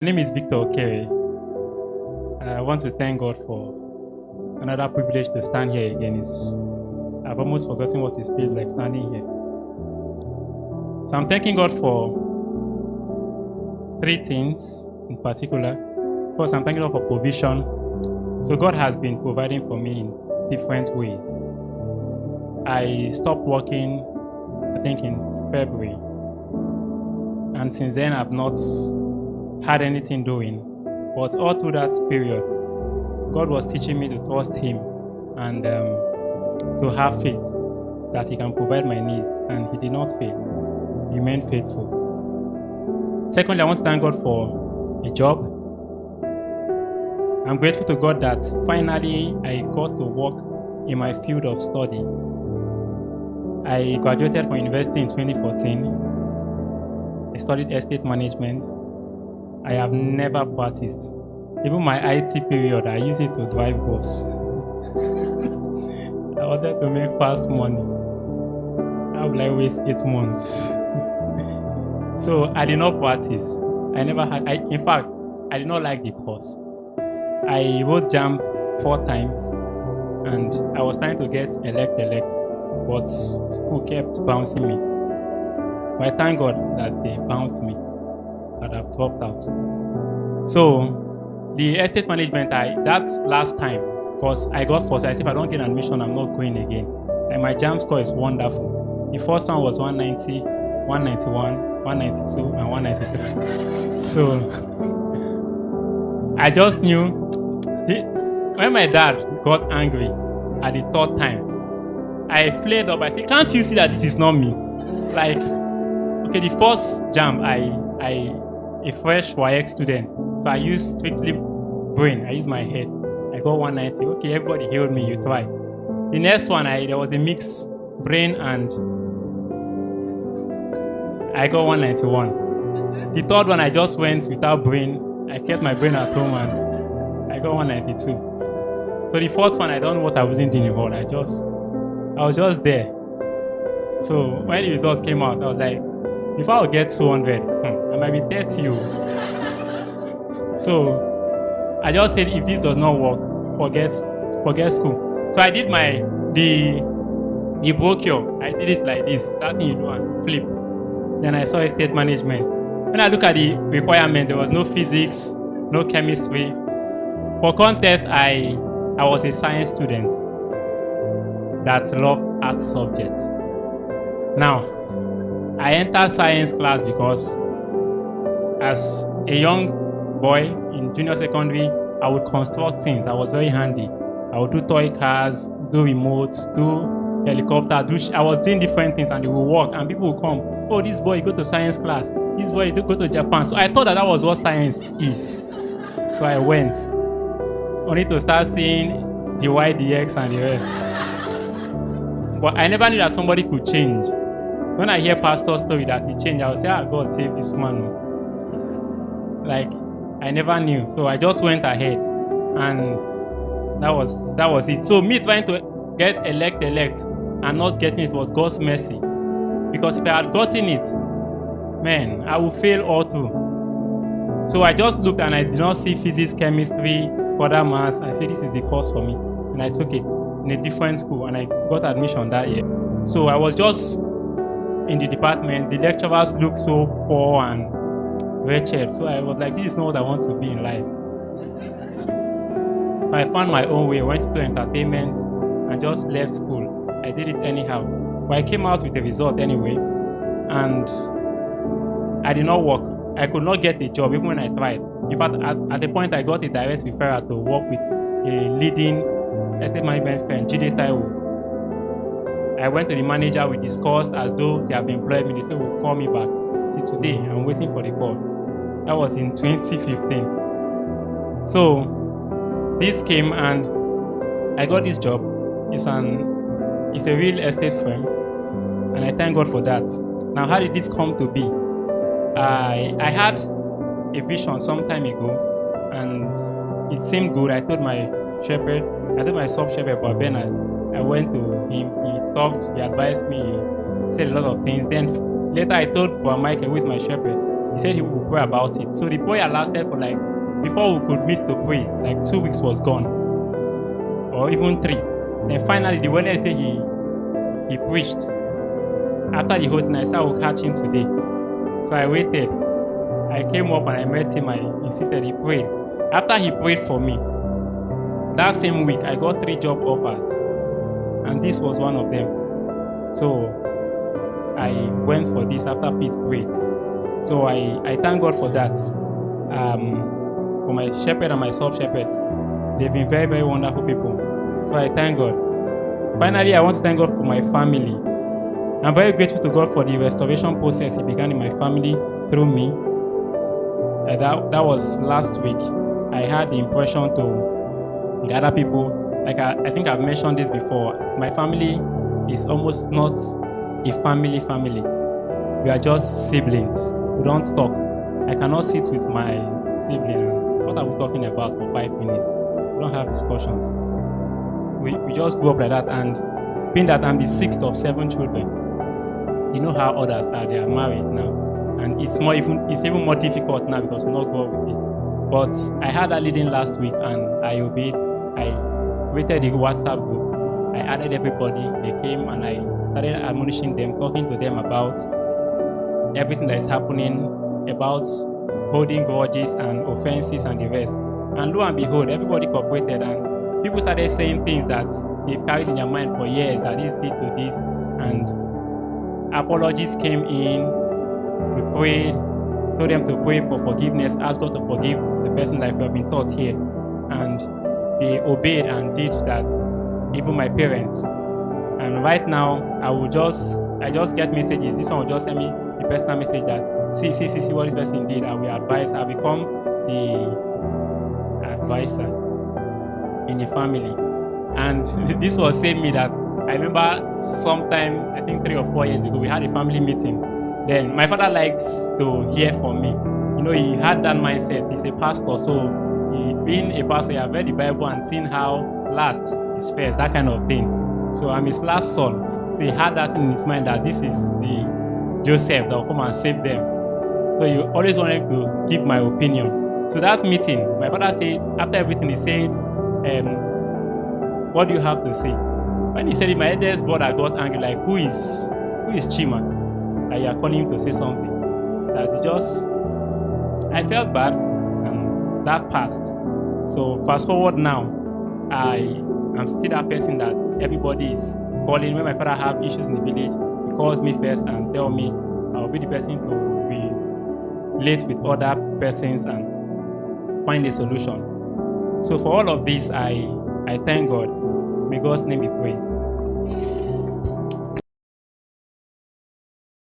My name is Victor Okere. I want to thank God for another privilege to stand here again. I've almost forgotten what it feels like standing here. So I'm thanking God for three things in particular. First, I'm thanking God for provision. So God has been providing for me in different ways. I stopped working, I think, in February. And since then, I've not had anything doing. But all through that period, God was teaching me to trust Him and to have faith that He can provide my needs. And He did not fail. He remained faithful. Secondly, I want to thank God for a job. I'm grateful to God that finally I got to work in my field of study. I graduated from university in 2014. I studied estate management. I have never practiced. Even my IT period, I use it to drive bus. I wanted to make fast money. How will I waste 8 months? So I did not practice. In fact, I did not like the course. I wrote JAMB 4 times and I was trying to get elect, but school kept bouncing me. But I thank God that they bounced me, that I've dropped out. So the estate management, that's last time, because I got forced. I said, if I don't get admission, I'm not going again. And my JAMB score is wonderful. The first one was 190, 191, 192, and 193. So I just knew. When my dad got angry at the 3rd time, I flared up. I said, can't you see that this is not me? Like, okay, the first JAMB, a fresh YX student, so I used strictly brain. I used my head. I got 190. Okay, everybody hailed me. You try. The next one, there was a mix, brain and I got 191. The 3rd one, I just went without brain. I kept my brain at home and I got 192. So the 4th one, I don't know what I wasn't doing about. I was just there. So when the results came out, I was like, if I would get 200, I might be dead to you. So I just said, if this does not work, forget school. So I did the brochure. I did it like this. That thing you do and flip. Then I saw estate management. When I look at the requirements, there was no physics, no chemistry. For contest, I was a science student that loved art subjects. Now, I entered science class because as a young boy in junior secondary, I would construct things. I was very handy. I would do toy cars, do remotes, do helicopter, I was doing different things and they would work and people would come. Oh, this boy, you go to science class. This boy, you go to Japan. So I thought that was what science is. So I went. Only to start seeing the Y, the X, and the rest. But I never knew that somebody could change. When I hear pastor's story that he changed, I will say, God save this man. Like, I never knew. So I just went ahead. And that was it. So me trying to get elect, and not getting it was God's mercy. Because if I had gotten it, man, I would fail all through. So I just looked and I did not see physics, chemistry, further maths. I said, this is the course for me. And I took it in a different school and I got admission that year. So I was just in the department. The lecturers looked so poor and wretched. So I was like, this is not what I want to be in life. So I found my own way. I went into entertainment and just left school. I did it anyhow. But I came out with a result anyway. And I did not work. I could not get a job even when I tried. In fact, at the point, I got a direct referral to work with a leading estate management firm, Jide Taiwo. I went to the manager, we discussed as though they have employed me. They said, well, call me back. Till today, I'm waiting for the call. That was in 2015. So, this came and I got this job. It's a real estate firm. And I thank God for that. Now, how did this come to be? I had a vision some time ago, and it seemed good. I told my sub-shepherd about Bernard. I went to him, he talked, he advised me, he said a lot of things. Then later I told Mike, who is my shepherd, He said he would pray about it. So the prayer lasted for like, before we could meet to pray, like 2 weeks was gone, or even 3. Then finally, the Wednesday he preached. After the whole thing, I said I would catch him today. So I waited. I came up and I met him. I insisted he prayed. After he prayed for me, that same week I got 3 job offers, and this was one of them. So I went for this after Pete prayed. So I thank God for that. For my shepherd and my sub-shepherd, they've been very, very wonderful people. So I thank God. Finally, I want to thank God for my family. I'm very grateful to God for the restoration process He began in my family through me. That was last week. I had the impression to gather people. Like I think I've mentioned this before. My family is almost not a family. We are just siblings. We don't talk. I cannot sit with my sibling. What are we talking about for 5 minutes? We don't have discussions. We just grew up like that, and being that I'm the 6th of 7 children, you know how others are. They are married now, and it's even more difficult now because we not grow up with it. But I had that leading last week, and I obeyed. I created the WhatsApp group. I added everybody. They came, and I started admonishing them, talking to them about everything that is happening, about holding grudges and offenses and the rest. And lo and behold, everybody cooperated, and people started saying things that they've carried in their mind for years, that this did to this, and apologies came in. We prayed, told them to pray for forgiveness, asked God to forgive the person like we have been taught here, and they obeyed and did that, even my parents. And right now, I just get messages. This one will just send me a personal message that see what this person did, and we advise. I become the advisor in the family. And this was saying me that I remember sometime, I think 3 or 4 years ago, we had a family meeting. Then my father likes to hear from me. You know, he had that mindset. He's a pastor, so being a pastor, he has read the Bible and seen how last is first, that kind of thing. So I'm his last son. So he had that in his mind that this is the Joseph that will come and save them. So he always wanted to give my opinion. So that meeting, my father said, after everything, he said, what do you have to say? When he said it, my eldest brother got angry, like, who is Chima? That you are calling him to say something. That just, I felt bad, and that passed. So fast forward now, I'm still that person that everybody is calling. When my father have issues in the village, he calls me first and tell me I'll be the person to relate with other persons and find a solution. So for all of this, I thank God. May God's name be praised.